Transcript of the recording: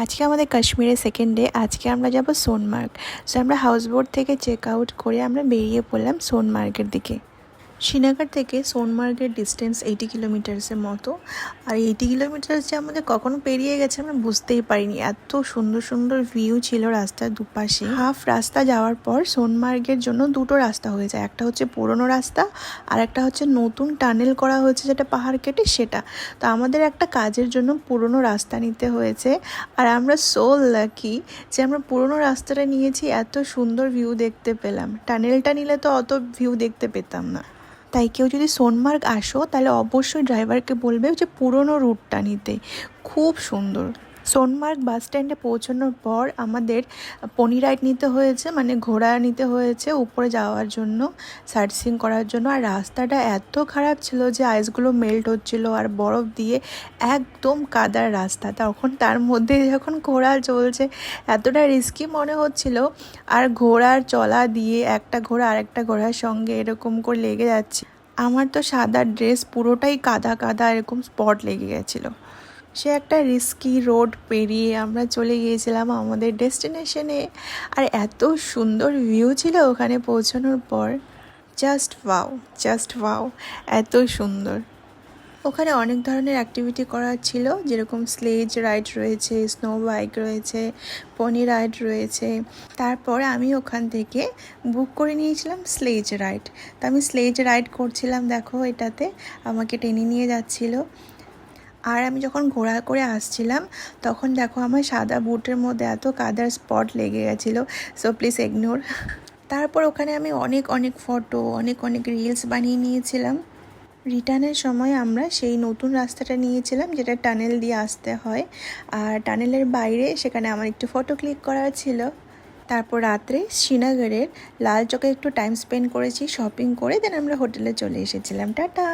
আজকে আমাদের কাশ্মীরের সেকেন্ড ডে। আজকে আমরা যাব সোনমার্গ। সো আমরা হাউসবোট থেকে চেক আউট করে আমরা বেরিয়ে পড়লাম সোনমার্গের দিকে। শ্রীনগর থেকে সোনমার্গের ডিস্টেন্স 80 কিলোমিটার্সের মতো। আর 80 কিলোমিটার্স যে আমাদের কখনো পেরিয়ে গেছে আমরা বুঝতেই পারিনি। এত সুন্দর সুন্দর ভিউ ছিল রাস্তার দুপাশে। হাফ রাস্তা যাওয়ার পর সোনমার্গের জন্য দুটো রাস্তা হয়ে যায়, একটা হচ্ছে পুরনো রাস্তা আর একটা হচ্ছে নতুন টানেল করা হয়েছে যেটা পাহাড় কেটে সেটা। তো আমাদের একটা কাজের জন্য পুরনো রাস্তা নিতে হয়েছে, আর আমরা সো লাকি যে আমরা পুরনো রাস্তাটা নিয়েছি। এত সুন্দর ভিউ দেখতে পেলাম। টানেলটা নিলে তো অত ভিউ দেখতে পেতাম না। তাই কেউ যদি সোনমার্গ আসো তাহলে অবশ্যই ড্রাইভারকে বলবে যে পুরনো রুটটা নিতে, খুব সুন্দর। সোনমার্গ বাস স্ট্যান্ডে পৌঁছানোর পর আমাদের পনি রাইড নিতে হয়েছে, মানে ঘোড়া নিতে হয়েছে উপরে যাওয়ার জন্য, সাইটসিং করার জন্য। আর রাস্তাটা এত খারাপ ছিল যে আইসগুলো মেল্ট হচ্ছিল আর বরফ দিয়ে একদম কাদার রাস্তা। তখন তার মধ্যে যখন ঘোড়া চলছে এতটা রিস্কি মনে হচ্ছিল। আর ঘোড়ার চলা দিয়ে একটা ঘোড়া আরেকটা ঘোড়ার সঙ্গে এরকম করে লেগে যাচ্ছে। আমার তো সাদা ড্রেস পুরোটাই কাদা কাদা, এরকম স্পট লেগে গেছিলো। সে একটা রিস্কি রোড পেরিয়ে আমরা চলে গিয়েছিলাম আমাদের ডেস্টিনেশনে। আর এত সুন্দর ভিউ ছিল ওখানে পৌঁছানোর পর, জাস্ট ওয়াও, জাস্ট ওয়াও, এত সুন্দর। ওখানে অনেক ধরনের অ্যাক্টিভিটি করার ছিল, যেরকম স্লেজ রাইড রয়েছে, স্নো বাইক রয়েছে, পনি রাইড রয়েছে। তারপর আমি ওখান থেকে বুক করে নিয়েছিলাম স্লেজ রাইড। তো আমি স্লেজ রাইড করছিলাম, দেখো এটাতে আমাকে টেনে নিয়ে যাচ্ছিলো। আর আমি যখন ঘোড়া করে আসছিলাম তখন দেখো আমার সাদা বুটের মধ্যে এত কাদার স্পট লেগে গেছিলো। So please ignore. তারপর ওখানে আমি অনেক অনেক ফটো, অনেক অনেক রিলস বানিয়ে নিয়েছিলাম। রিটার্নের সময় আমরা সেই নতুন রাস্তাটা নিয়েছিলাম যেটা টানেল দিয়ে আসতে হয়। আর টানেলের বাইরে সেখানে আমার একটু ফটো ক্লিক করার ছিল। তারপর রাত্রে শ্রীনগরের লাল চকে একটু টাইম স্পেন্ড করেছি শপিং করে, দেন আমরা হোটেলে চলে এসেছিলাম। টাটা।